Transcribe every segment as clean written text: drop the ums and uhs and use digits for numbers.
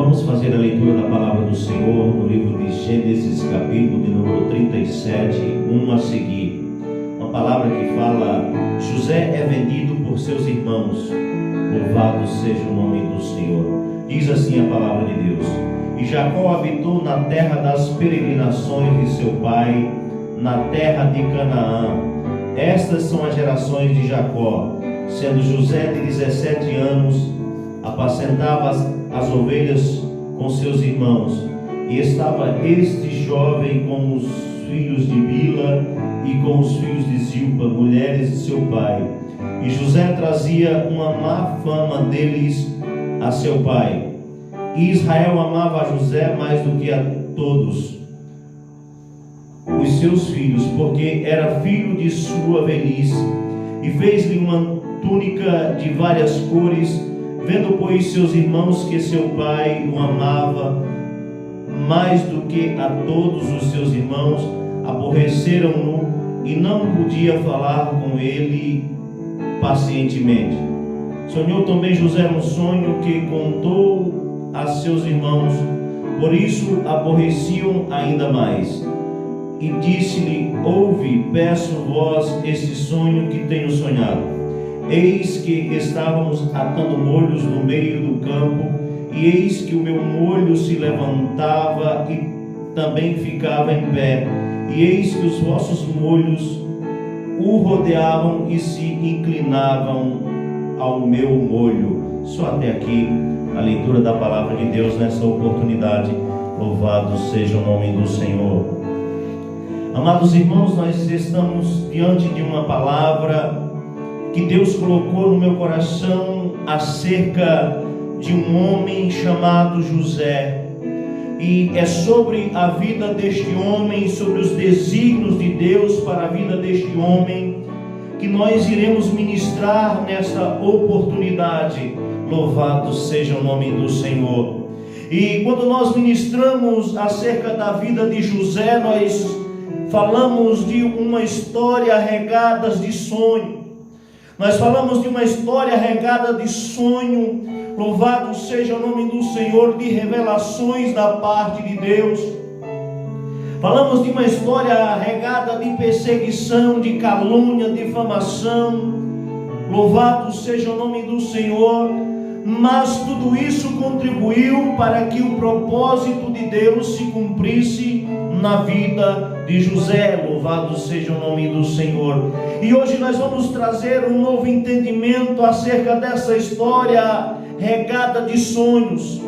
Vamos fazer a leitura da palavra do Senhor no livro de Gênesis, capítulo de número 37, 1 a seguir. Uma palavra que fala: José é vendido por seus irmãos, louvado seja o nome do Senhor. Diz assim a palavra de Deus: E Jacó habitou na terra das peregrinações de seu pai, na terra de Canaã. Estas são as gerações de Jacó. Sendo José de 17 anos, apacentava as ovelhas com seus irmãos, e estava este jovem com os filhos de Bila e com os filhos de Zilpa, mulheres de seu pai. E José trazia uma má fama deles a seu pai. E Israel amava a José mais do que a todos os seus filhos, porque era filho de sua velhice, e fez-lhe uma túnica de várias cores. Vendo, pois, seus irmãos que seu pai o amava mais do que a todos os seus irmãos, aborreceram-no e não podia falar com ele pacientemente. Sonhou também José um sonho que contou a seus irmãos, por isso aborreciam ainda mais. E disse-lhe: Ouve, peço-vos este sonho que tenho sonhado. Eis que estávamos atando molhos no meio do campo, e eis que o meu molho se levantava e também ficava em pé, e eis que os vossos molhos o rodeavam e se inclinavam ao meu molho. Só até aqui a leitura da palavra de Deus nessa oportunidade. Louvado seja o nome do Senhor. Amados irmãos, nós estamos diante de uma palavra que Deus colocou no meu coração acerca de um homem chamado José. E é sobre a vida deste homem, sobre os desígnios de Deus para a vida deste homem, que nós iremos ministrar nesta oportunidade. Louvado seja o nome do Senhor. E quando nós ministramos acerca da vida de José, nós falamos de uma história regada de sonho. Nós falamos de uma história regada de sonho, louvado seja o nome do Senhor, de revelações da parte de Deus. Falamos de uma história regada de perseguição, de calúnia, difamação, louvado seja o nome do Senhor. Mas tudo isso contribuiu para que o propósito de Deus se cumprisse na vida de José. Louvado seja o nome do Senhor. E hoje nós vamos trazer um novo entendimento acerca dessa história regada de sonhos.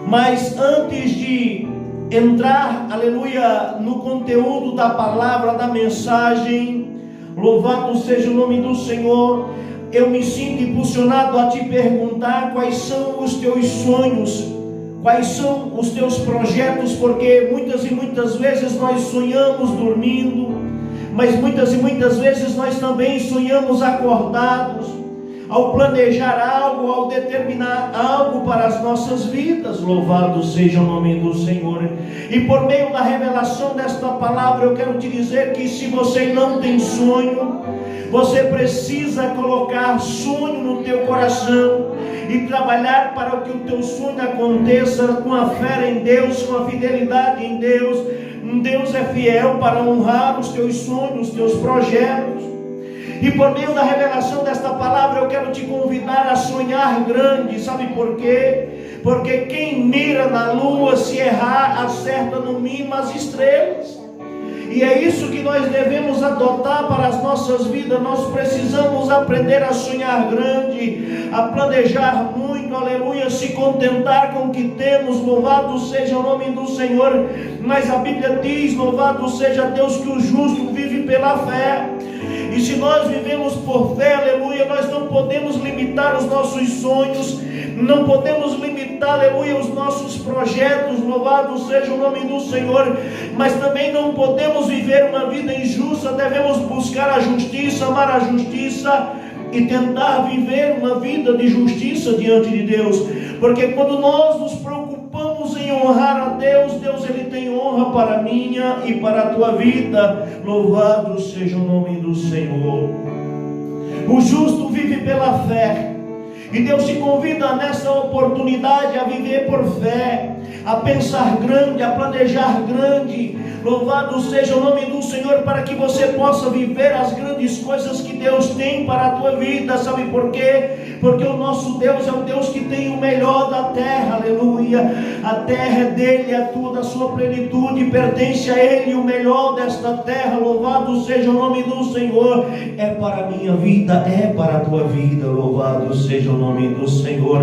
Mas antes de entrar, aleluia, no conteúdo da palavra, da mensagem, louvado seja o nome do Senhor, eu me sinto impulsionado a te perguntar quais são os teus sonhos, quais são os teus projetos, porque muitas e muitas vezes nós sonhamos dormindo, mas muitas e muitas vezes nós também sonhamos acordados, ao planejar algo, ao determinar algo para as nossas vidas. Louvado seja o nome do Senhor. E por meio da revelação desta palavra, eu quero te dizer que se você não tem sonho, você precisa colocar sonho no teu coração e trabalhar para que o teu sonho aconteça com a fé em Deus, com a fidelidade em Deus. Deus é fiel para honrar os teus sonhos, os teus projetos. E por meio da revelação desta palavra, eu quero te convidar a sonhar grande. Sabe por quê? Porque quem mira na lua, se errar, acerta no mínimo as estrelas. E é isso que nós devemos adotar para as nossas vidas. Nós precisamos aprender a sonhar grande, a planejar muito, aleluia, se contentar com o que temos. Louvado seja o nome do Senhor. Mas a Bíblia diz, louvado seja Deus, que o justo vive pela fé. E se nós vivemos por fé, aleluia, nós não podemos limitar os nossos sonhos, não podemos limitar, aleluia, os nossos projetos. Louvado seja o nome do Senhor. Mas também não podemos viver uma vida injusta. Devemos buscar a justiça, amar a justiça e tentar viver uma vida de justiça diante de Deus. Porque quando nós nos preocupamos em honrar a Deus, Deus ele tem honra para a minha e para a tua vida. Louvado seja o nome do Senhor. O justo vive pela fé. E Deus te convida nessa oportunidade a viver por fé, a pensar grande, a planejar grande. Louvado seja o nome do Senhor, para que você possa viver as grandes coisas que Deus tem para a tua vida. Sabe por quê? Porque o nosso Deus é um Deus que tem o melhor da terra, aleluia. A terra é dele, é toda a sua plenitude, pertence a ele. O melhor desta terra, louvado seja o nome do Senhor, é para a minha vida, é para a tua vida. Louvado seja o nome do Senhor.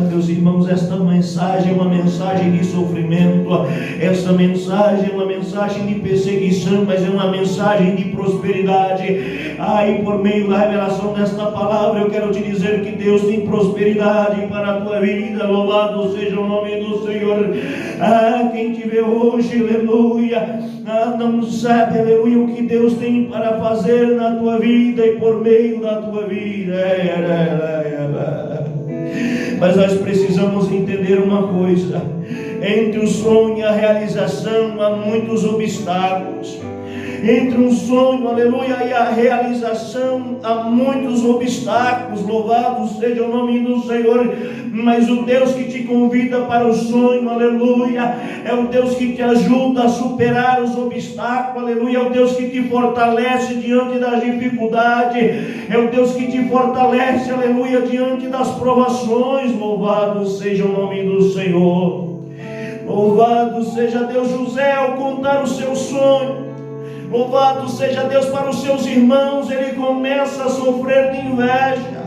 Meus irmãos, esta mensagem é uma mensagem de sofrimento, essa mensagem é uma mensagem de perseguição, mas é uma mensagem de prosperidade. E por meio da revelação desta palavra, eu quero te dizer que Deus tem prosperidade para a tua vida. Louvado seja o nome do Senhor. Quem te vê hoje, aleluia, não sabe, aleluia, o que Deus tem para fazer na tua vida e por meio da tua vida. Mas nós precisamos entender uma coisa: entre o sonho e a realização há muitos obstáculos. Entre um sonho, aleluia, e a realização há muitos obstáculos. Louvado seja o nome do Senhor. Mas o Deus que te convida para o sonho, aleluia, é o Deus que te ajuda a superar os obstáculos, aleluia. É o Deus que te fortalece diante das dificuldades, é o Deus que te fortalece, aleluia, diante das provações. Louvado seja o nome do Senhor. Louvado seja Deus. José, ao contar o seu sonho, louvado seja Deus, para os seus irmãos, ele começa a sofrer de inveja.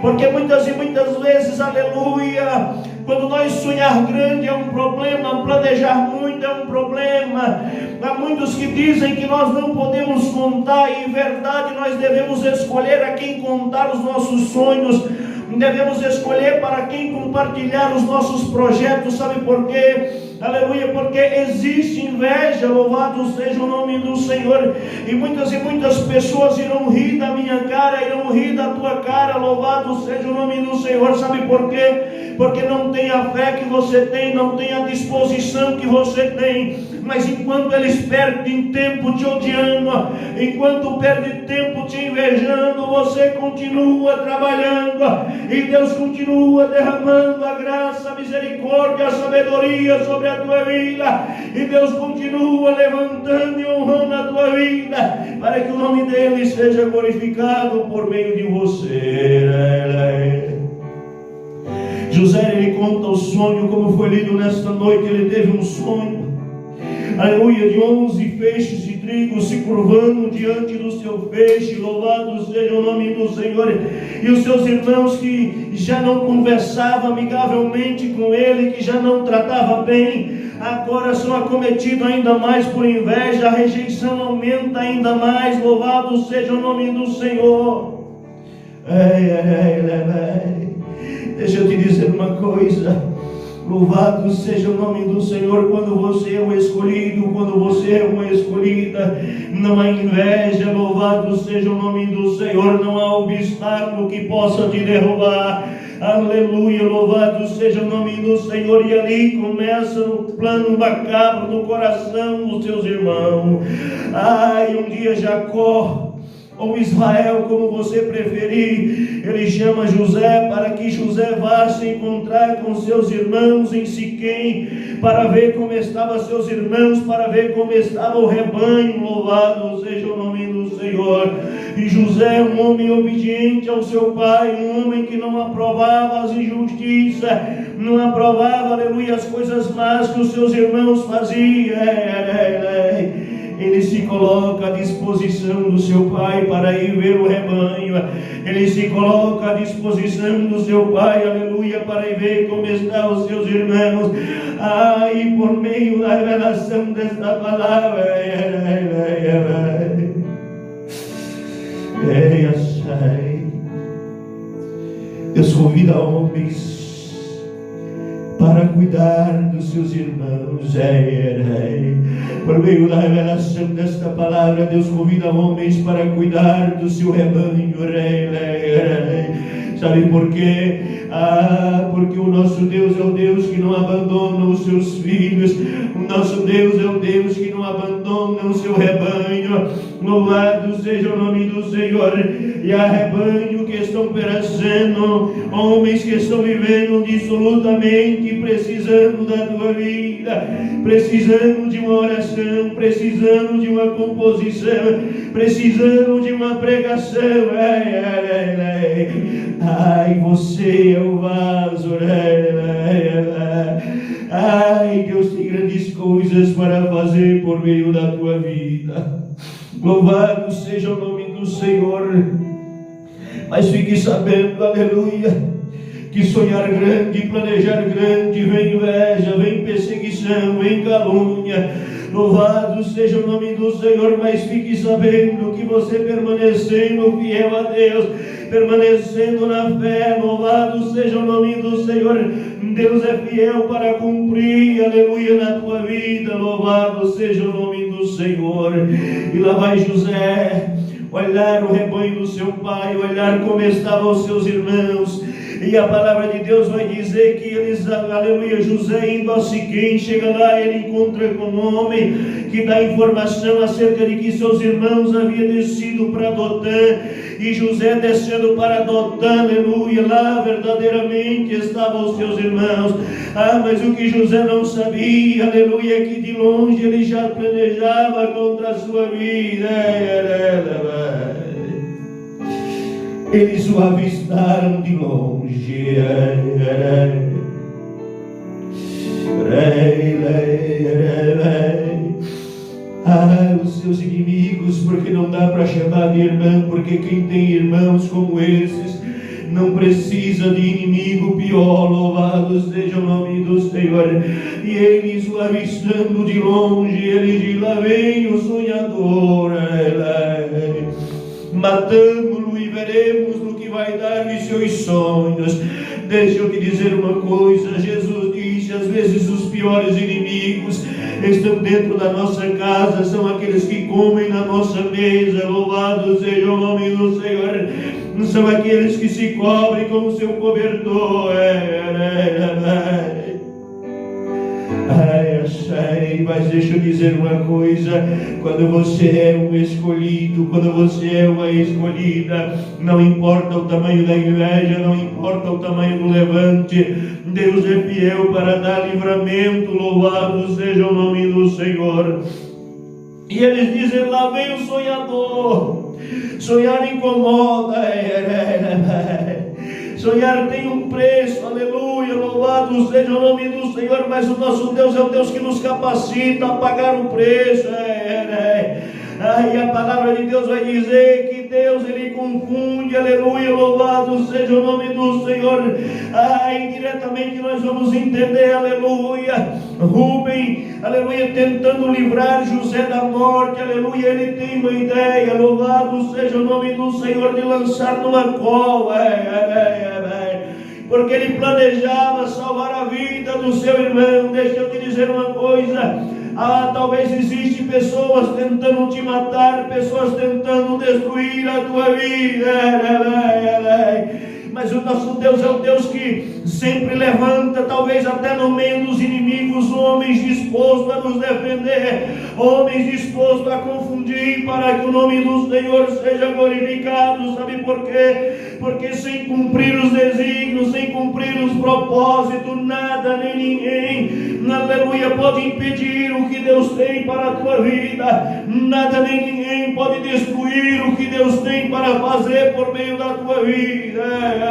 Porque muitas e muitas vezes, aleluia, quando nós sonhar grande é um problema, planejar muito é um problema. Há muitos que dizem que nós não podemos contar, e em verdade nós devemos escolher a quem contar os nossos sonhos. Devemos escolher para quem compartilhar os nossos projetos. Sabe por quê? Aleluia, porque existe inveja. Louvado seja o nome do Senhor. E muitas pessoas irão rir da minha cara, irão rir da tua cara. Louvado seja o nome do Senhor. Sabe por quê? Porque não tem a fé que você tem, não tem a disposição que você tem. Mas enquanto eles perdem tempo te odiando, enquanto perde tempo te invejando, você continua trabalhando, e Deus continua derramando a graça, a misericórdia, a sabedoria sobre a tua vida, e Deus continua levantando e honrando a tua vida, para que o nome dele seja glorificado por meio de você. José, ele conta o sonho, como foi lido nesta noite. Ele teve um sonho, aleluia, de 11 feixes de trigo se curvando diante do seu feixe. Louvado seja o nome do Senhor. E os seus irmãos, que já não conversavam amigavelmente com ele, que já não tratava bem, agora são acometidos ainda mais por inveja. A rejeição aumenta ainda mais. Louvado seja o nome do Senhor. Deixa eu te dizer uma coisa. Louvado seja o nome do Senhor. Quando você é o escolhido, quando você é uma escolhida, não há inveja. Louvado seja o nome do Senhor. Não há obstáculo que possa te derrubar. Aleluia, louvado seja o nome do Senhor. E ali começa o plano macabro no coração dos seus irmãos. Um dia Jacó, ou Israel, como você preferir, ele chama José para que José vá se encontrar com seus irmãos em Siquém, para ver como estavam seus irmãos, para ver como estava o rebanho. Louvado seja o nome do Senhor. E José, um homem obediente ao seu pai, um homem que não aprovava as injustiças, não aprovava, aleluia, as coisas más que os seus irmãos faziam. Ele se coloca à disposição do seu pai para ir ver o rebanho. Ele se coloca à disposição do seu pai, aleluia, para ir ver como estão os seus irmãos. E por meio da revelação desta palavra, Deus convida homens para cuidar dos seus irmãos. Por meio da revelação desta palavra, Deus convida homens para cuidar do seu rebanho. Sabe por quê? Porque o nosso Deus é o Deus que não abandona os seus filhos, o nosso Deus é o Deus que não abandona o seu rebanho. Louvado seja o nome do Senhor. E há rebanho que estão perecendo, homens que estão vivendo absolutamente precisando da tua vida, precisando de uma oração, precisando de uma composição, precisando de uma pregação. Ai, você é o vaso. Ai, Deus tem grandes coisas para fazer por meio da tua vida. Louvado seja o nome do Senhor. Mas fique sabendo, aleluia, que sonhar grande, planejar grande, vem inveja, vem perseguição, vem calúnia. Louvado seja o nome do Senhor. Mas fique sabendo que você permanecendo fiel a Deus, permanecendo na fé, louvado seja o nome do Senhor, Deus é fiel para cumprir, aleluia, na tua vida. Louvado seja o nome do Senhor. E lá vai José olhar o rebanho do seu pai, olhar como estavam os seus irmãos. E a palavra de Deus vai dizer que eles, aleluia, José indo a Siquém, chega lá, ele encontra com um homem que dá informação acerca de que seus irmãos haviam descido para Dotã, e José descendo para Dotã, aleluia, lá verdadeiramente estavam os seus irmãos. Mas o que José não sabia, aleluia, é que de longe ele já planejava contra a sua vida. Eles o avistaram de longe. Os seus inimigos, porque não dá para chamar de irmão, porque quem tem irmãos como esses não precisa de inimigo pior. Louvado seja o nome do Senhor. E eles o avistando de longe, eles de lá vem o sonhador. Matamos-lo e veremos no que vai dar os seus sonhos. Deixa eu te dizer uma coisa. Jesus disse, às vezes os piores inimigos estão dentro da nossa casa, são aqueles que comem na nossa mesa. Louvado seja o nome do Senhor. São aqueles que se cobrem com o seu cobertor. Mas deixa eu dizer uma coisa. Quando você é um escolhido, quando você é uma escolhida, não importa o tamanho da inveja, não importa o tamanho do levante, Deus é fiel para dar livramento. Louvado seja o nome do Senhor. E eles dizem, lá vem o sonhador. Sonhar incomoda. Sonhar tem um preço, aleluia, louvado seja o nome do Senhor. Mas o nosso Deus é o Deus que nos capacita a pagar o preço. E a palavra de Deus vai dizer que Deus, ele confunde, aleluia, louvado seja o nome do Senhor. Indiretamente nós vamos entender, aleluia, Rubem, aleluia, tentando livrar José da morte, aleluia, ele tem uma ideia, louvado seja o nome do Senhor, de lançar numa cova, porque ele planejava salvar a vida do seu irmão. Deixa eu te dizer uma coisa. Talvez existem pessoas tentando te matar, pessoas tentando destruir a tua vida. Mas o nosso Deus é o Deus que sempre levanta, talvez até no meio dos inimigos, homens dispostos a nos defender, homens dispostos a confundir, para que o nome do Senhor seja glorificado. Sabe por quê? Porque sem cumprir os desígnios, sem cumprir os propósitos, nada nem ninguém, aleluia, pode impedir o que Deus tem para a tua vida. Nada nem ninguém pode destruir o que Deus tem para fazer por meio da tua vida.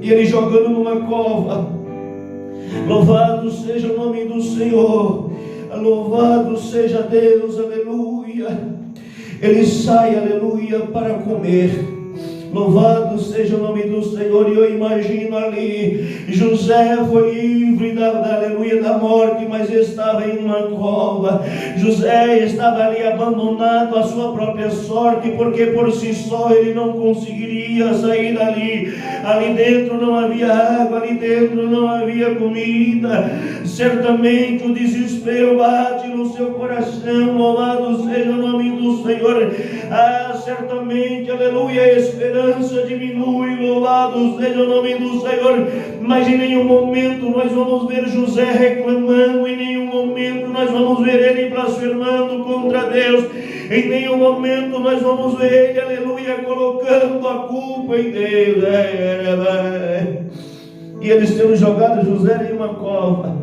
E ele jogando numa cova. Louvado seja o nome do Senhor. Louvado seja Deus, aleluia. Ele sai, aleluia, para comer. Louvado seja o nome do Senhor. E eu imagino ali, José foi livre aleluia, da morte, mas estava em uma cova. José estava ali abandonado à sua própria sorte, porque por si só ele não conseguiria sair dali. Ali dentro não havia água, ali dentro não havia comida. Certamente o desespero bate no seu coração. Louvado seja o nome do Senhor. Certamente, aleluia, esperando esperança diminui, louvado seja o nome do Senhor. Mas em nenhum momento nós vamos ver José reclamando, em nenhum momento nós vamos ver ele blasfemando contra Deus, em nenhum momento nós vamos ver ele, aleluia, colocando a culpa em Deus. E eles tendo jogado José em uma cova,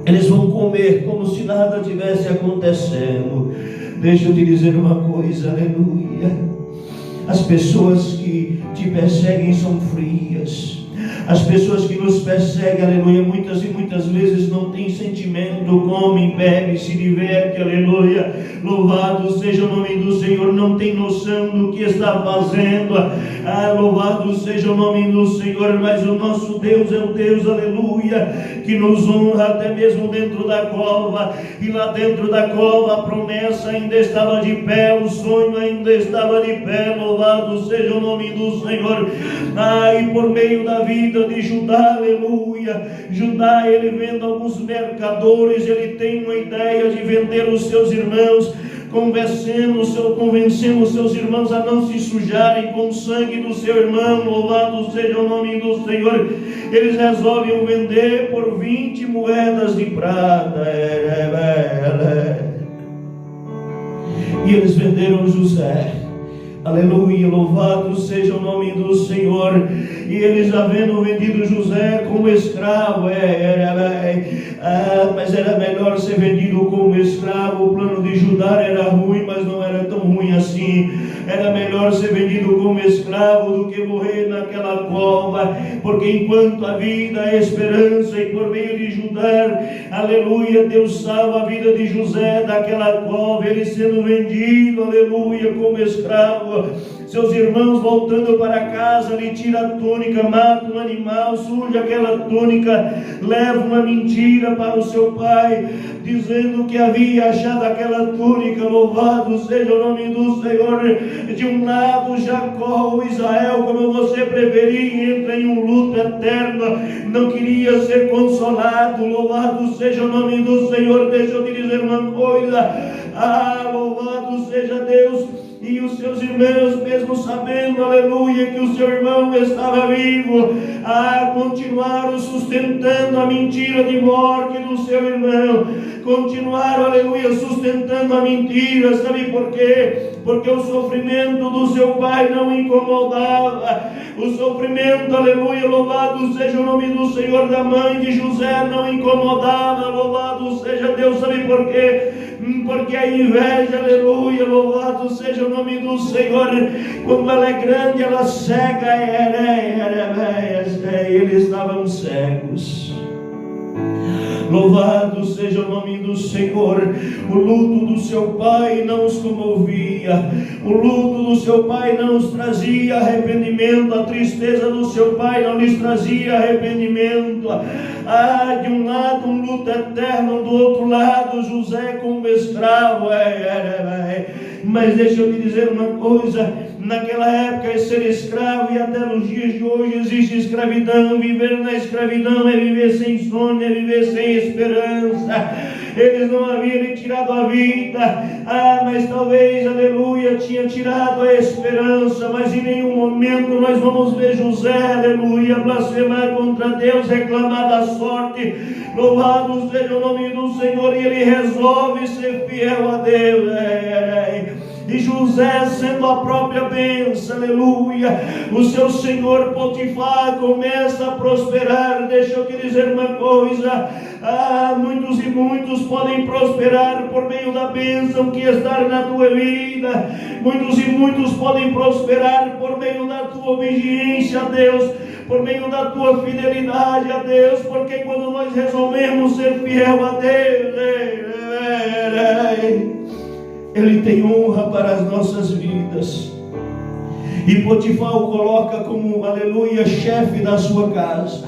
eles vão comer como se nada tivesse acontecendo. Deixa eu te dizer uma coisa, aleluia. As pessoas que te perseguem são frias. As pessoas que nos perseguem, aleluia, muitas e muitas vezes não têm sentimento, comem, bebem, se diverte, aleluia, louvado seja o nome do Senhor, não tem noção do que está fazendo, louvado seja o nome do Senhor, mas o nosso Deus é o Deus, aleluia, que nos honra até mesmo dentro da cova, e lá dentro da cova a promessa ainda estava de pé, o sonho ainda estava de pé, louvado seja o nome do Senhor. E por meio da vida de Judá, aleluia, Judá, ele vendo alguns mercadores, ele tem uma ideia de vender os seus irmãos, convencendo os seus irmãos a não se sujarem com o sangue do seu irmão, louvado seja o nome do Senhor. Eles resolvem vender por 20 moedas de prata, e eles venderam José. Aleluia, louvado seja o nome do Senhor. E eles havendo vendido José como escravo, mas era melhor ser vendido como escravo. O plano de Judá era ruim, mas não era tão ruim assim. Era melhor ser vendido como escravo do que morrer naquela cova, porque enquanto a vida, a esperança, e por meio de Judá, aleluia, Deus salva a vida de José daquela cova, ele sendo vendido, aleluia, como escravo. Seus irmãos voltando para casa, lhe tira a túnica, mata um animal, suja aquela túnica, leva uma mentira para o seu pai, dizendo que havia achado aquela túnica, louvado seja o nome do Senhor. De um lado Jacó, o Israel, como você preferir, entra em um luto eterno, não queria ser consolado, louvado seja o nome do Senhor. Deixa eu te dizer uma coisa, louvado seja Deus. E os seus irmãos, mesmo sabendo, aleluia, que o seu irmão estava vivo, continuaram sustentando a mentira de morte do seu irmão, continuaram, aleluia, sustentando a mentira. Sabe por quê? Porque o sofrimento do seu pai não incomodava, o sofrimento, aleluia, louvado seja o nome do Senhor, da mãe de José não incomodava, louvado seja Deus. Sabe por quê? Porque a inveja, aleluia, louvado seja o nome do Senhor, quando ela é grande, ela cega, eles estavam cegos. Louvado seja o nome do Senhor. O luto do seu pai não os comovia, o luto do seu pai não os trazia arrependimento, a tristeza do seu pai não lhes trazia arrependimento. De um lado um luto eterno, do outro lado José como escravo. Mas deixa eu te dizer uma coisa, naquela época ser escravo, e até nos dias de hoje existe escravidão. Viver na escravidão é viver sem sonho, é viver sem esperança. Eles não haviam lhe tirado a vida, mas talvez, aleluia, tinha tirado a esperança. Mas em nenhum momento nós vamos ver José, aleluia, blasfemar contra Deus, reclamar da sorte. Louvado seja o nome do Senhor. E ele resolve ser fiel a Deus. E José, sendo a própria bênção, aleluia, o seu senhor Potifar começa a prosperar. Deixa eu te dizer uma coisa, muitos e muitos podem prosperar por meio da bênção que está na tua vida. Muitos e muitos podem prosperar por meio da tua obediência a Deus, por meio da tua fidelidade a Deus, porque quando nós resolvemos ser fiel a Deus, Ele tem honra para as nossas vidas. E Potifar o coloca como, aleluia, chefe da sua casa.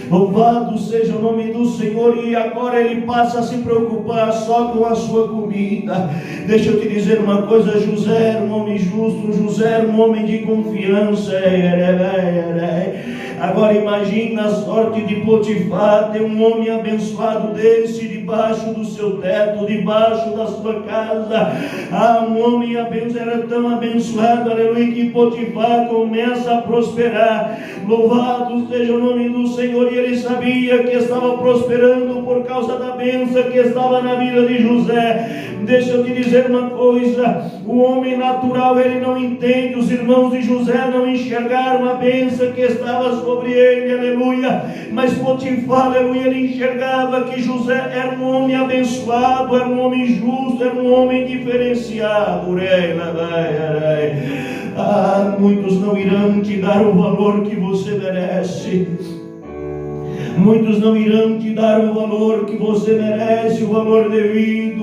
Louvado seja o nome do Senhor. E agora ele passa a se preocupar só com a sua comida. Deixa eu te dizer uma coisa, José era um homem justo, José era um homem de confiança. Agora imagina a sorte de Potifar, ter um homem abençoado desse, de debaixo do seu teto, debaixo da sua casa. Um homem era tão abençoado, aleluia, que Potifar começa a prosperar. Louvado seja o nome do Senhor. E ele sabia que estava prosperando por causa da bênção que estava na vida de José. Deixa eu te dizer uma coisa: o homem natural, ele não entende. Os irmãos de José não enxergaram a bênção que estava sobre ele, aleluia. Mas Potifar, aleluia, ele enxergava que José era um homem abençoado, era um homem justo, era um homem diferenciado. Muitos não irão te dar o valor que você merece. Muitos não irão te dar o valor que você merece, o valor devido.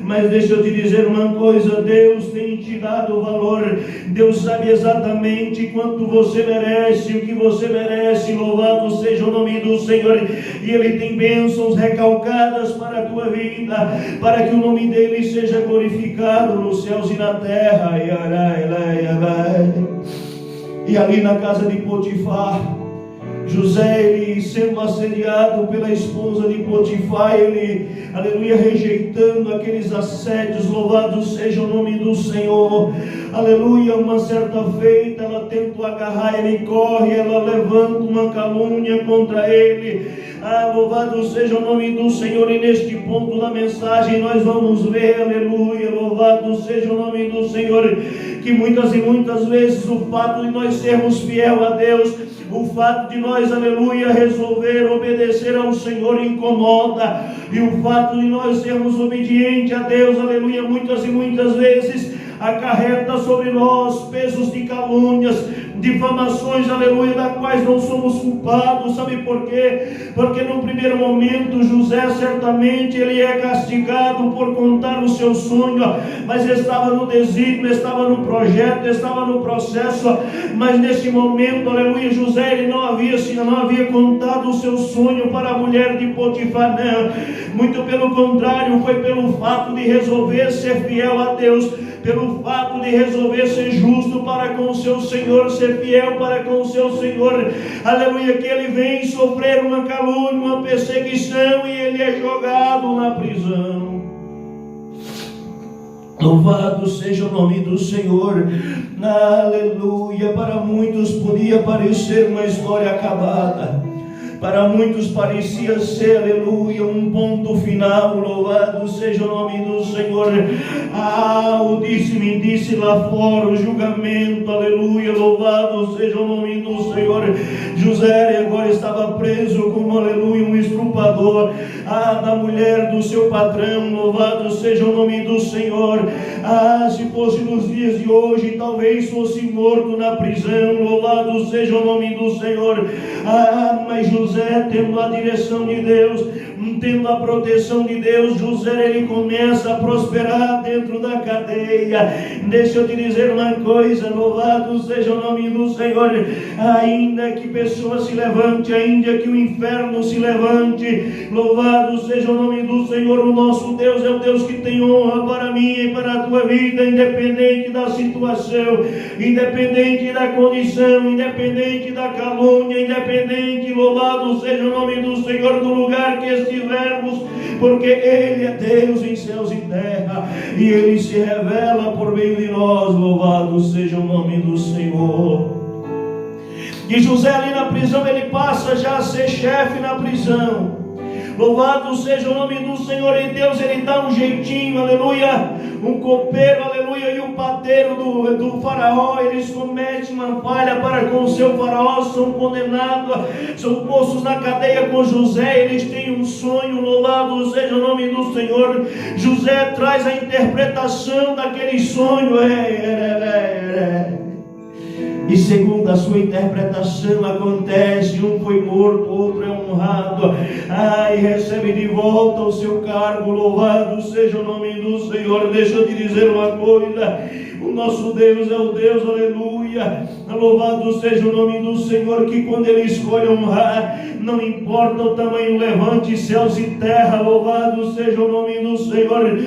Mas deixa eu te dizer uma coisa: Deus tem te dado o valor. Deus sabe exatamente quanto você merece, o que você merece. Louvado seja o nome do Senhor. E Ele tem bênçãos recalcadas para a tua vida, para que o nome dEle seja glorificado nos céus e na terra. E ali na casa de Potifar, José, ele sendo assediado pela esposa de Potifar, ele, aleluia, rejeitando aqueles assédios. Louvado seja o nome do Senhor, aleluia. Uma certa feita, ela tentou agarrar, ele corre, ela levanta uma calúnia contra ele. Louvado seja o nome do Senhor. E neste ponto da mensagem nós vamos ver, aleluia, louvado seja o nome do Senhor, que muitas e muitas vezes o fato de nós sermos fiel a Deus, o fato de nós, aleluia, resolver obedecer ao Senhor incomoda. E o fato de nós sermos obedientes a Deus, aleluia, muitas e muitas vezes acarreta sobre nós pesos de calúnias, difamações, aleluia, das quais não somos culpados. Sabe por quê? Porque no primeiro momento José certamente ele é castigado por contar o seu sonho, mas estava no desígnio, estava no projeto, estava no processo. Mas nesse momento, aleluia, José ele não havia contado o seu sonho para a mulher de Potifar, não. Muito pelo contrário, foi pelo fato de resolver ser fiel a Deus, pelo fato de resolver ser justo para com o seu Senhor, ser fiel para com o seu Senhor, aleluia, que ele vem sofrer uma calúnia, uma perseguição, e ele é jogado na prisão. Louvado seja o nome do Senhor, aleluia. Para muitos podia parecer uma história acabada, para muitos parecia ser, aleluia, um ponto final. Louvado seja o nome do Senhor. O disse-me disse lá fora o julgamento, aleluia, louvado seja o nome do Senhor. José agora estava preso como, aleluia, um estrupador da mulher do seu patrão. Louvado seja o nome do Senhor. Se fosse nos dias de hoje, talvez fosse morto na prisão. Louvado seja o nome do Senhor. Mas José, tendo a direção de Deus, tendo a proteção de Deus, José ele começa a prosperar dentro da cadeia. Deixa eu te dizer uma coisa: louvado seja o nome do Senhor. Ainda que pessoa se levante, ainda que o inferno se levante, louvado seja o nome do Senhor. O nosso Deus é o Deus que tem honra para mim e para a tua vida, independente da situação, independente da condição, independente da calúnia, independente, louvado seja o nome do Senhor, do lugar que estivermos, porque Ele é Deus em céus e terra, e Ele se revela por meio de nós. Louvado seja o nome do Senhor. E José ali na prisão, ele passa já a ser chefe na prisão. Louvado seja o nome do Senhor. E Deus ele dá um jeitinho, aleluia. Um copeiro, aleluia, e o padeiro do faraó, eles cometem uma falha para com o seu faraó, são condenados, são postos na cadeia com José. Eles têm um sonho, louvado seja o nome do Senhor. José traz a interpretação daquele sonho. E segundo a sua interpretação acontece, um foi morto, outro é honrado, e recebe de volta o seu cargo. Louvado seja o nome do Senhor. Deixa eu te dizer uma coisa: O nosso Deus é o Deus, aleluia. Louvado seja o nome do Senhor, que quando Ele escolhe honrar, não importa o tamanho, levante céus e terra. Louvado seja o nome do Senhor.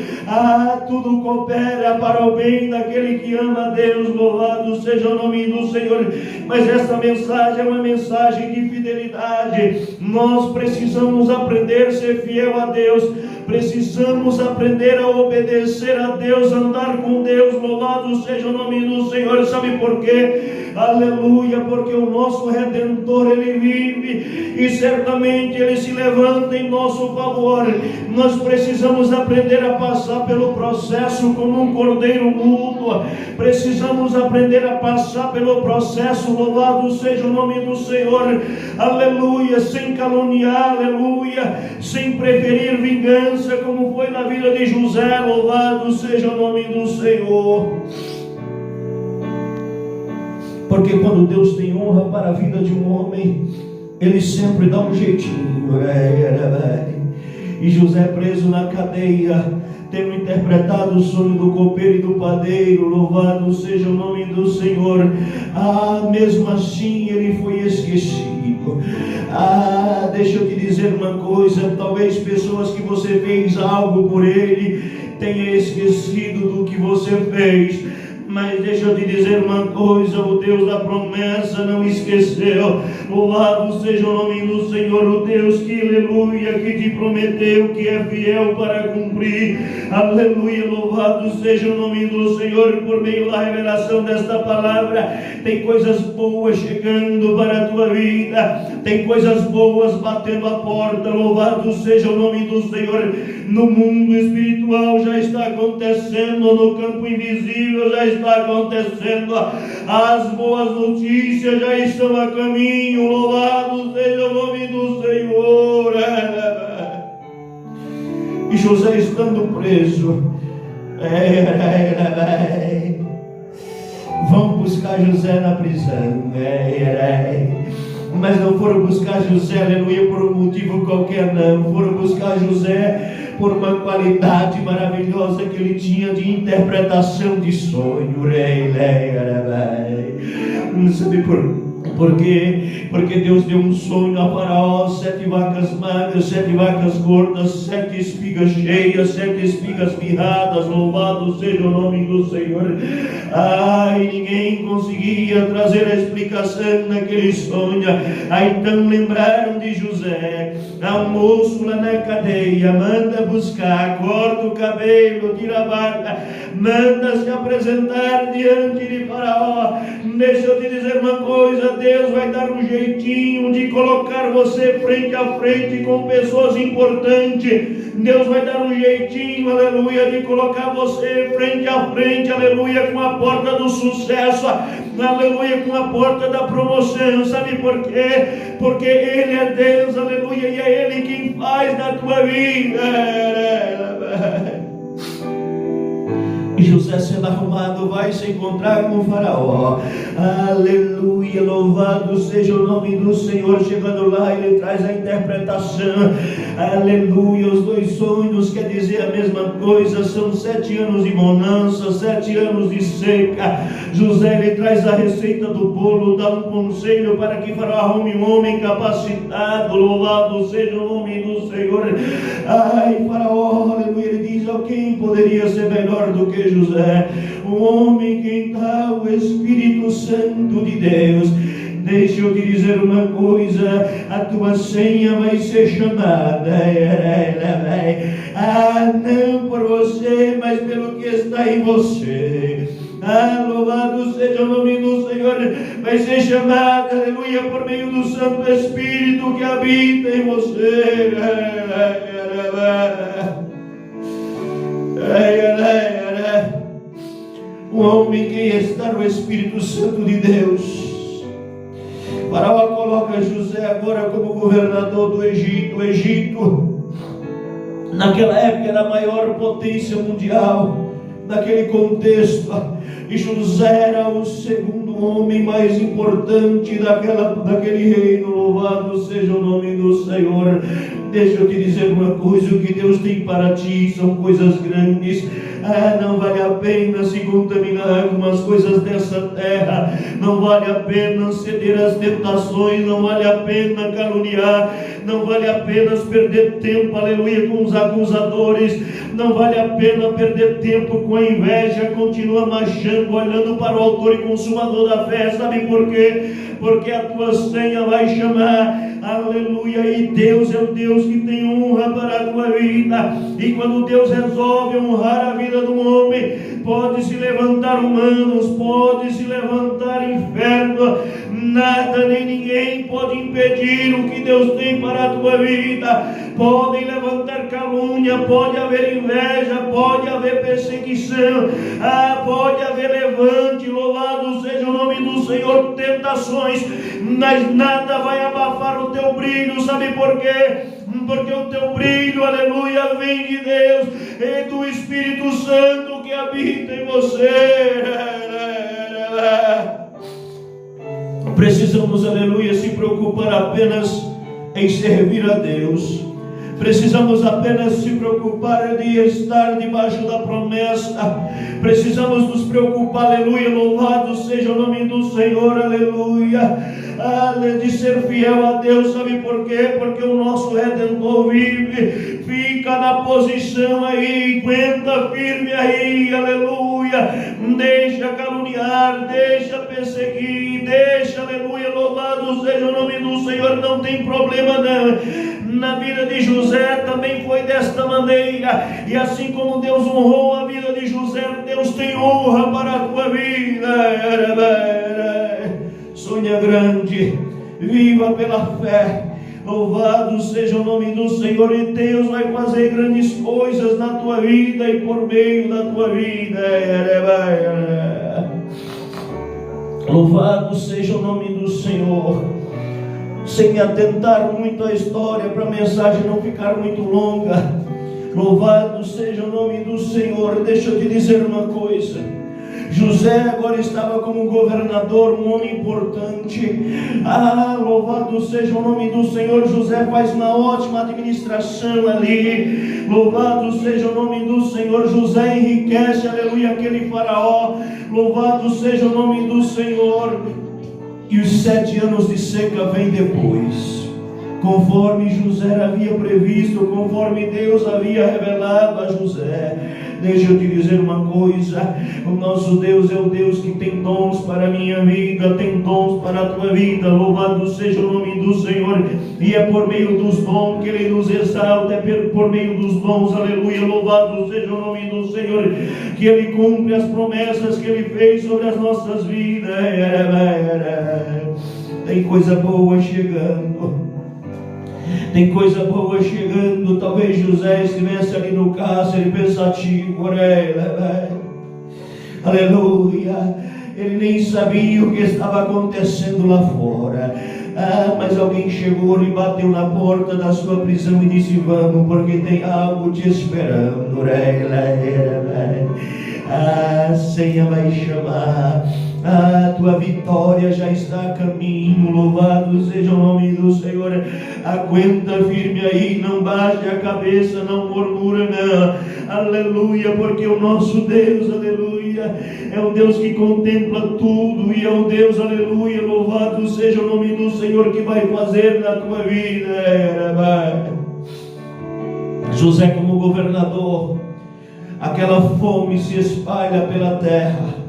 Tudo coopera para o bem daquele que ama a Deus. Louvado seja o nome do Senhor. Mas essa mensagem é uma mensagem de fidelidade. Nós precisamos aprender a ser fiel a Deus. Precisamos aprender a obedecer a Deus, andar com Deus. Louvado seja o nome do Senhor. Sabe por quê? Aleluia, porque o nosso Redentor, Ele vive e certamente Ele se levanta em nosso favor. Nós precisamos aprender a passar pelo processo como um cordeiro mudo. Precisamos aprender a passar pelo processo. Louvado seja o nome do Senhor. Aleluia, sem caluniar, aleluia, sem preferir vingança, como foi na vida de José. Louvado seja o nome do Senhor. Porque quando Deus tem honra para a vida de um homem, Ele sempre dá um jeitinho. E José, preso na cadeia, tendo interpretado o sonho do copeiro e do padeiro, louvado seja o nome do Senhor, mesmo assim ele foi esquecido. Deixa eu te dizer uma coisa, talvez pessoas que você fez algo por ele tenha esquecido do que você fez. Mas deixa eu te dizer uma coisa, o Deus da promessa não esqueceu. Louvado seja o nome do Senhor, o Deus que, aleluia, que te prometeu, que é fiel para cumprir. Aleluia, louvado seja o nome do Senhor. Por meio da revelação desta palavra, tem coisas boas chegando para a tua vida, tem coisas boas batendo a porta. Louvado seja o nome do Senhor. No mundo espiritual já está acontecendo, no campo invisível já está acontecendo. As boas notícias já estão a caminho. Louvado seja o nome do Senhor. E José estando preso, vão buscar José na prisão, mas não foram buscar José, aleluia, por um motivo qualquer, não. Foram buscar José por uma qualidade maravilhosa que ele tinha de interpretação de sonho. Sabe por quê? Porque Deus deu um sonho a Faraó: 7 vacas magras, 7 vacas gordas, 7 espigas cheias, 7 espigas mirradas. Louvado seja o nome do Senhor. E ninguém conseguia trazer a explicação naquele sonho. Então lembraram de José. Um moço lá na cadeia manda buscar, corta o cabelo, tira a barba, manda se apresentar diante de Faraó. Deixa eu te dizer uma coisa, Deus vai dar um jeitinho de colocar você frente a frente com pessoas importantes. Deus vai dar um jeitinho, aleluia, de colocar você frente a frente, aleluia, com a porta do sucesso, aleluia, com a porta da promoção. Sabe por quê? Porque Ele é Deus, aleluia, e é Ele quem faz na tua vida. E José, sendo arrumado, vai se encontrar com o Faraó. Aleluia, louvado seja o nome do Senhor. Chegando lá, ele traz a interpretação. Aleluia, os 2 sonhos quer dizer a mesma coisa. São 7 anos de bonança, 7 anos de seca. José, ele traz a receita do bolo, dá um conselho para que Faraó arrume um homem capacitado. Louvado seja o nome do Senhor. Faraó, aleluia, ele diz: quem poderia ser melhor do que José? Um homem que está o Espírito Santo de Deus. Deixa eu te dizer uma coisa, a tua senha vai ser chamada, não por você, mas pelo que está em você. Louvado seja o nome do Senhor. Vai ser chamada, aleluia, por meio do Santo Espírito que habita em você. Um homem que está no Espírito Santo de Deus. Faraó coloca José agora como governador do Egito. O Egito, naquela época, era a maior potência mundial. Naquele contexto, e José era o segundo homem mais importante daquele reino. Louvado seja o nome do Senhor. Deixa eu te dizer uma coisa: o que Deus tem para ti são coisas grandes. Não vale a pena se contaminar com as coisas dessa terra, não vale a pena ceder às tentações, não vale a pena caluniar, não vale a pena perder tempo, aleluia, com os acusadores, não vale a pena perder tempo com a inveja. Continua marchando, olhando para o autor e consumador da fé. Sabe por quê? Porque a tua senha vai chamar, aleluia, e Deus é o Deus que tem honra para a tua vida. E quando Deus resolve honrar a vida do homem, pode se levantar humanos, pode se levantar inferno, nada nem ninguém pode impedir o que Deus tem para a tua vida. Podem levantar calúnia, pode haver inveja, pode haver perseguição, pode haver levante, louvado seja o nome do Senhor, tentações, mas nada vai abafar o teu brilho. Sabe por quê? Porque o teu brilho, aleluia, vem de Deus e do Espírito Santo que habita em você. Precisamos, aleluia, se preocupar apenas em servir a Deus. Precisamos apenas se preocupar de estar debaixo da promessa. Precisamos nos preocupar, aleluia, louvado seja o nome do Senhor, aleluia, de ser fiel a Deus. Sabe por quê? Porque o nosso Redentor vive. Fica na posição aí, aguenta firme aí, aleluia. Deixa caluniar, deixa perseguir, deixa, aleluia, louvado seja o nome do Senhor. Não tem problema não. Na vida de José também foi desta maneira, e assim como Deus honrou a vida de José, Deus tem honra para a tua vida. Sonha grande, viva pela fé, louvado seja o nome do Senhor, e Deus vai fazer grandes coisas na tua vida e por meio da tua vida. Louvado seja o nome do Senhor. Sem me atentar muito à história, para a mensagem não ficar muito longa, louvado seja o nome do Senhor. Deixa eu te dizer uma coisa. José agora estava como governador, um homem importante. Louvado seja o nome do Senhor. José faz uma ótima administração ali. Louvado seja o nome do Senhor. José enriquece, aleluia, aquele faraó. Louvado seja o nome do Senhor. E os 7 anos de seca vêm depois, conforme José havia previsto, conforme Deus havia revelado a José. Deixa eu te dizer uma coisa, o nosso Deus é o Deus que tem dons para a minha vida, tem dons para a tua vida. Louvado seja o nome do Senhor. E é por meio dos dons que Ele nos exalta, é por meio dos dons, aleluia, louvado seja o nome do Senhor, que Ele cumpre as promessas que Ele fez sobre as nossas vidas. Tem coisa boa chegando. Tem coisa boa chegando. Talvez José estivesse ali no cárcere pensativo, aleluia. Ele nem sabia o que estava acontecendo lá fora. Mas alguém chegou e bateu na porta da sua prisão e disse: vamos, porque tem algo te esperando. A senha vai chamar. A tua vitória já está a caminho. Louvado seja o nome do Senhor. Aguenta firme aí, não baixe a cabeça, não murmura não, aleluia, porque o nosso Deus, aleluia, é o Deus que contempla tudo, e é o Deus, aleluia, louvado seja o nome do Senhor, que vai fazer na tua vida. José como governador, aquela fome se espalha pela terra.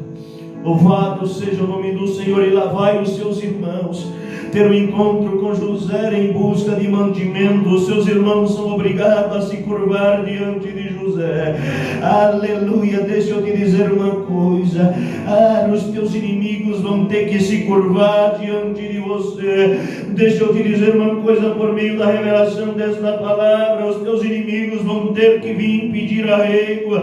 Louvado seja o nome do Senhor. E lá vai os seus irmãos ter um encontro com José em busca de mantimento. Os seus irmãos são obrigados a se curvar diante de José. Aleluia. Deixa eu te dizer uma coisa. Os teus inimigos vão ter que se curvar diante de você. Deixa eu te dizer uma coisa por meio da revelação desta palavra. Os teus inimigos vão ter que vir pedir arrego.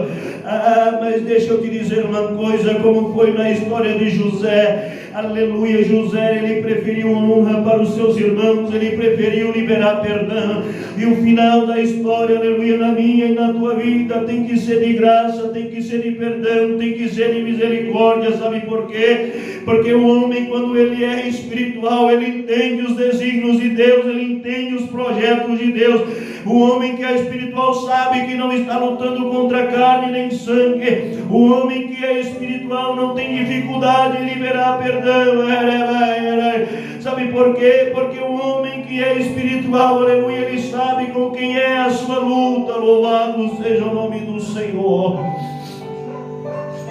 Mas deixa eu te dizer uma coisa, como foi na história de José. Aleluia. José, ele preferiu honra para os seus irmãos, ele preferiu liberar perdão. E o final da história, aleluia, na minha e na tua vida tem que ser de graça, tem que ser de perdão, tem que ser de misericórdia. Sabe por quê? Porque o homem, quando ele é espiritual, ele entende os desígnios de Deus, ele entende os projetos de Deus. O homem que é espiritual sabe que não está lutando contra carne nem sangue. O homem que é espiritual não tem dificuldade em liberar perdão. Sabe por quê? Porque o homem que é espiritual, aleluia, ele sabe com quem é a sua luta. Louvado seja o nome do Senhor.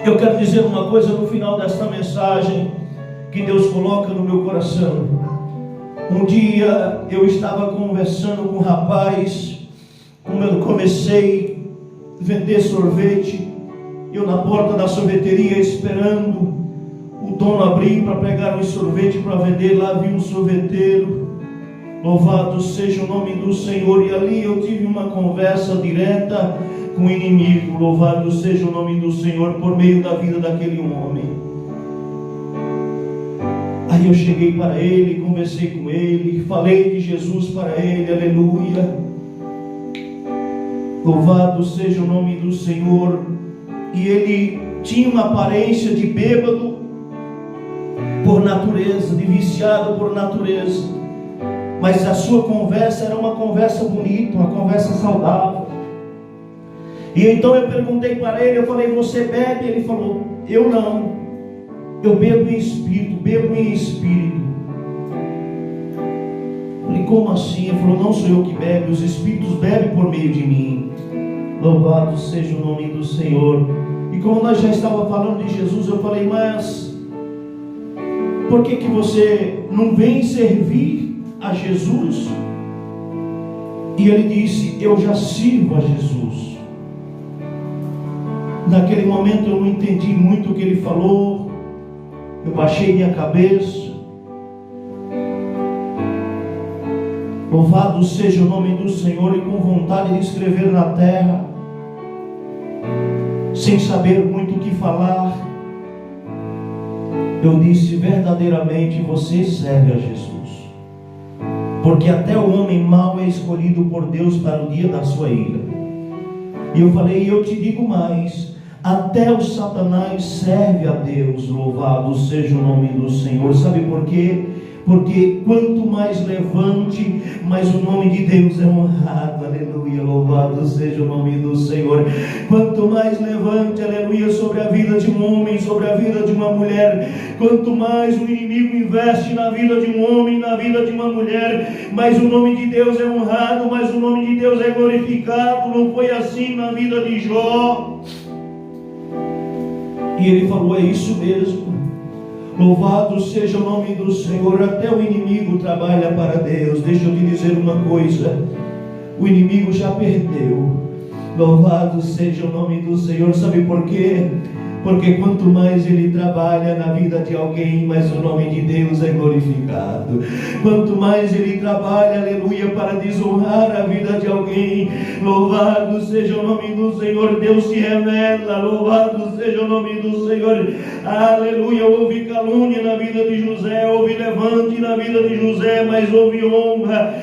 Eu quero dizer uma coisa no final desta mensagem que Deus coloca no meu coração. Um dia eu estava conversando com um rapaz, como eu comecei a vender sorvete, eu na porta da sorveteria esperando o dono abrir para pegar um sorvete para vender. Lá vi um sorveteiro, louvado seja o nome do Senhor, e ali eu tive uma conversa direta com o inimigo. Louvado seja o nome do Senhor, por meio da vida daquele homem. Aí eu cheguei para ele, conversei com ele, falei de Jesus para ele, aleluia. Louvado seja o nome do Senhor. E ele tinha uma aparência de bêbado por natureza, de viciado por natureza, mas a sua conversa era uma conversa bonita, uma conversa saudável. E então eu perguntei para ele, eu falei: você bebe? Ele falou: eu não, eu bebo em espírito, bebo em espírito. Eu falei: como assim? Ele falou: não sou eu que bebo, os espíritos bebem por meio de mim. Louvado seja o nome do Senhor. E como nós já estávamos falando de Jesus, eu falei: mas por que você não vem servir a Jesus? E ele disse: eu já sirvo a Jesus. Naquele momento eu não entendi muito o que ele falou. Eu baixei minha cabeça. Louvado seja o nome do Senhor. E com vontade de escrever na terra, sem saber muito o que falar, eu disse: verdadeiramente você serve a Jesus, porque até o homem mau é escolhido por Deus para o dia da sua ira. E eu falei: eu te digo mais, até o Satanás serve a Deus. Louvado seja o nome do Senhor. Sabe por quê? Porque quanto mais levante, mais o nome de Deus é honrado. Aleluia, louvado seja o nome do Senhor. Quanto mais levante, aleluia, sobre a vida de um homem, sobre a vida de uma mulher, quanto mais o inimigo investe na vida de um homem, na vida de uma mulher, mais o nome de Deus é honrado, mais o nome de Deus é glorificado. Não foi assim na vida de Jó? E ele falou: é isso mesmo. Louvado seja o nome do Senhor. Até o inimigo trabalha para Deus. Deixa eu te dizer uma coisa: o inimigo já perdeu. Louvado seja o nome do Senhor. Sabe por quê? Porque quanto mais ele trabalha na vida de alguém, mais o nome de Deus é glorificado. Quanto mais ele trabalha, aleluia, para desonrar a vida de alguém, louvado seja o nome do Senhor, Deus se revela. Louvado seja o nome do Senhor. Aleluia. Houve calúnia na vida de José, houve levante na vida de José, mas houve honra.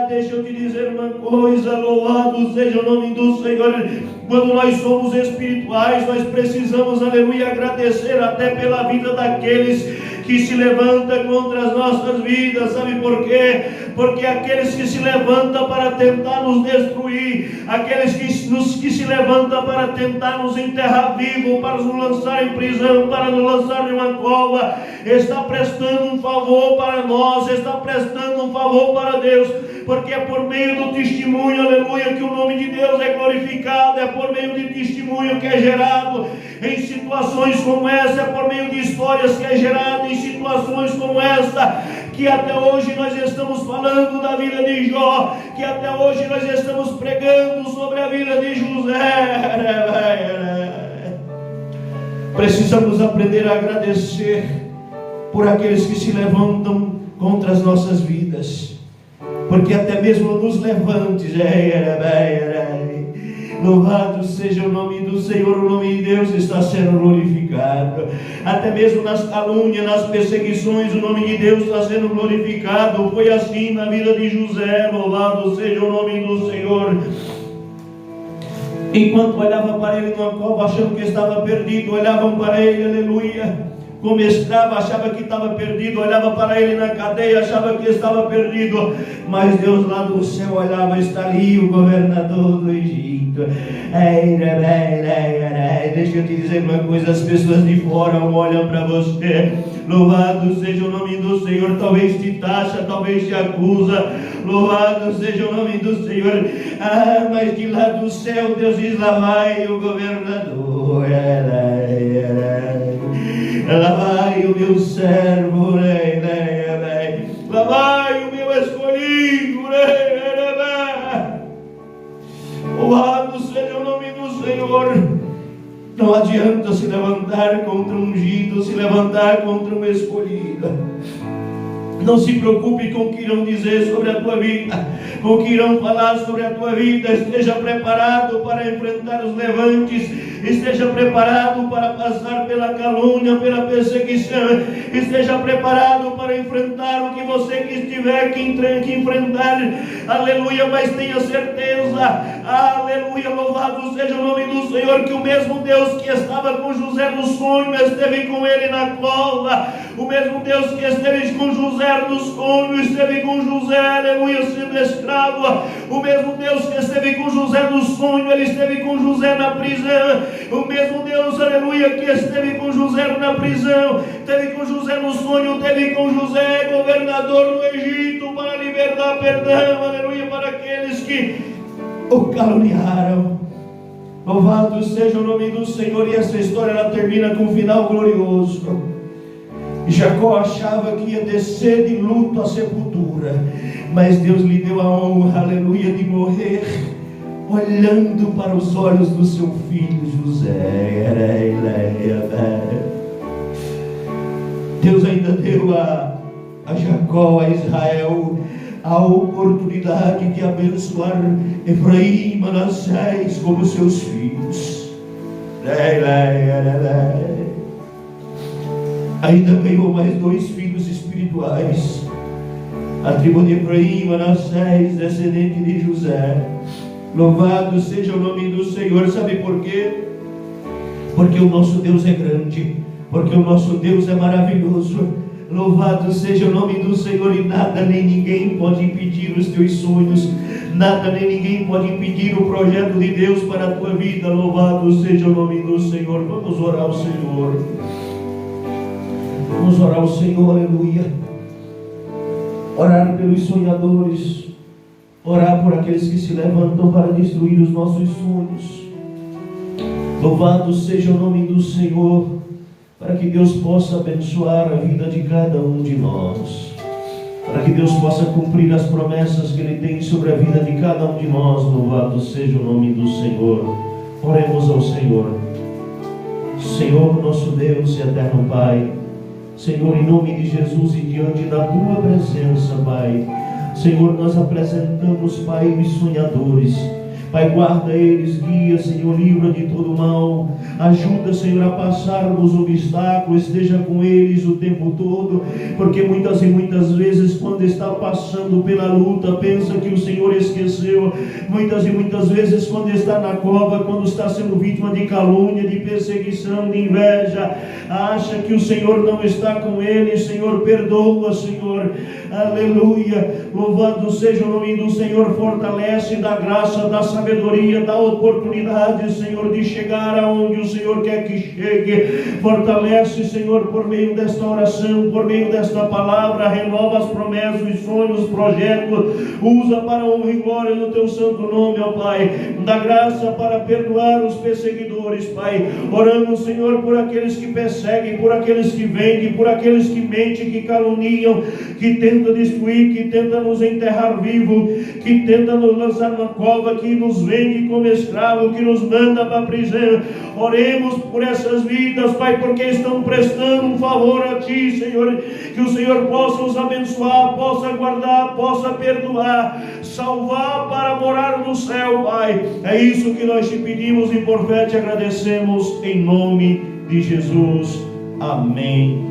Deixa eu te dizer uma coisa, louvado seja o nome do Senhor. Quando nós somos espirituais, nós precisamos, aleluia, agradecer até pela vida daqueles que se levantam contra as nossas vidas. Sabe por quê? Porque aqueles que se levantam para tentar nos destruir, aqueles que se levantam para tentar nos enterrar vivo, para nos lançar em prisão, para nos lançar em uma cova, está prestando um favor para nós, está prestando um favor para Deus, porque é por meio do testemunho, aleluia, que o nome de Deus é glorificado. É por meio de testemunho que é gerado em situações como essa, é por meio de histórias que é gerado em situações como esta, que até hoje nós estamos falando da vida de Jó, que até hoje nós estamos pregando sobre a vida de José. Precisamos aprender a agradecer por aqueles que se levantam contra as nossas vidas, porque até mesmo nos levantes, Louvado seja o nome do Senhor, o nome de Deus está sendo glorificado. Até mesmo nas calúnias, nas perseguições, o nome de Deus está sendo glorificado. Foi assim na vida de José. Louvado seja o nome do Senhor. Enquanto olhava para ele numa cova, achando que estava perdido, olhavam para ele, aleluia, como escravo, achava que estava perdido, olhava para ele na cadeia, achava que estava perdido, mas Deus lá do céu olhava, está ali o governador do Egito. Deixa eu te dizer uma coisa, as pessoas de fora olham para você, louvado seja o nome do Senhor, talvez te taxa, talvez te acusa, louvado seja o nome do Senhor, mas de lá do céu Deus diz, lá vai o governador, lá vai o meu servo, lá vai o meu escolhido, louvado seja o nome do Senhor. Não adianta se levantar contra um ungido, se levantar contra um escolhido. Não se preocupe com o que irão dizer sobre a tua vida, com o que irão falar sobre a tua vida. Esteja preparado para enfrentar os levantes, esteja preparado para passar pela calúnia, pela perseguição, esteja preparado para enfrentar o que você tiver que enfrentar, aleluia, mas tenha certeza, aleluia, louvado seja o nome do Senhor, que o mesmo Deus que estava com José no sonho, esteve com ele na cova, o mesmo Deus que esteve com José no sonho, esteve com José, aleluia, sendo escravo, o mesmo Deus que esteve com José no sonho, ele esteve com José na prisão, o mesmo Deus, aleluia, que esteve com José na prisão, esteve com José no sonho, esteve com José, governador do Egito, para libertar perdão, aleluia, para aqueles que o caluniaram. Louvado seja o nome do Senhor. E essa história ela termina com um final glorioso. Jacó achava que ia descer de luto à sepultura, mas Deus lhe deu a honra, aleluia, de morrer olhando para os olhos do seu filho José. Deus ainda deu a Jacó, a Israel, a oportunidade de abençoar Efraim e Manassés como seus filhos. Ainda ganhou mais 2 filhos espirituais, a tribo de Efraim e Manassés, descendente de José. Louvado seja o nome do Senhor. Sabe por quê? Porque o nosso Deus é grande, porque o nosso Deus é maravilhoso. Louvado seja o nome do Senhor. E nada nem ninguém pode impedir os teus sonhos, nada nem ninguém pode impedir o projeto de Deus para a tua vida. Louvado seja o nome do Senhor. Vamos orar ao Senhor. Vamos orar ao Senhor, aleluia. Orar pelos sonhadores, orar por aqueles que se levantam para destruir os nossos sonhos. Louvado seja o nome do Senhor, para que Deus possa abençoar a vida de cada um de nós, para que Deus possa cumprir as promessas que Ele tem sobre a vida de cada um de nós. Louvado seja o nome do Senhor. Oremos ao Senhor. Senhor, nosso Deus e eterno Pai, Senhor, em nome de Jesus e diante da Tua presença, Pai, Senhor, nós apresentamos, Pai, os sonhadores. Pai, guarda eles, guia, Senhor, livra de todo mal, ajuda, Senhor, a passar os obstáculos, esteja com eles o tempo todo, porque muitas e muitas vezes, quando está passando pela luta, pensa que o Senhor esqueceu. Muitas e muitas vezes, quando está na cova, quando está sendo vítima de calúnia, de perseguição, de inveja, acha que o Senhor não está com ele. Senhor, perdoa, Senhor, aleluia, louvado seja o nome do Senhor. Fortalece, dá graça, dá sabedoria, dá oportunidade, Senhor, de chegar aonde o Senhor quer que chegue. Fortalece, Senhor, por meio desta oração, por meio desta palavra, renova as promessas, os sonhos, os projetos, usa para honra e glória no Teu santo nome, ó Pai. Dá graça para perdoar os perseguidores, Pai. Oramos, Senhor, por aqueles que perseguem, por aqueles que vendem, por aqueles que mentem, que caluniam, que tentam tenta destruir, que tenta nos enterrar vivo, que tenta nos lançar numa cova, que nos vende como escravo, que nos manda para a prisão. Oremos por essas vidas, Pai, porque estão prestando um favor a Ti, Senhor. Que o Senhor possa os abençoar, possa guardar, possa perdoar, salvar para morar no céu, Pai. É isso que nós te pedimos e por fé te agradecemos, em nome de Jesus. Amém.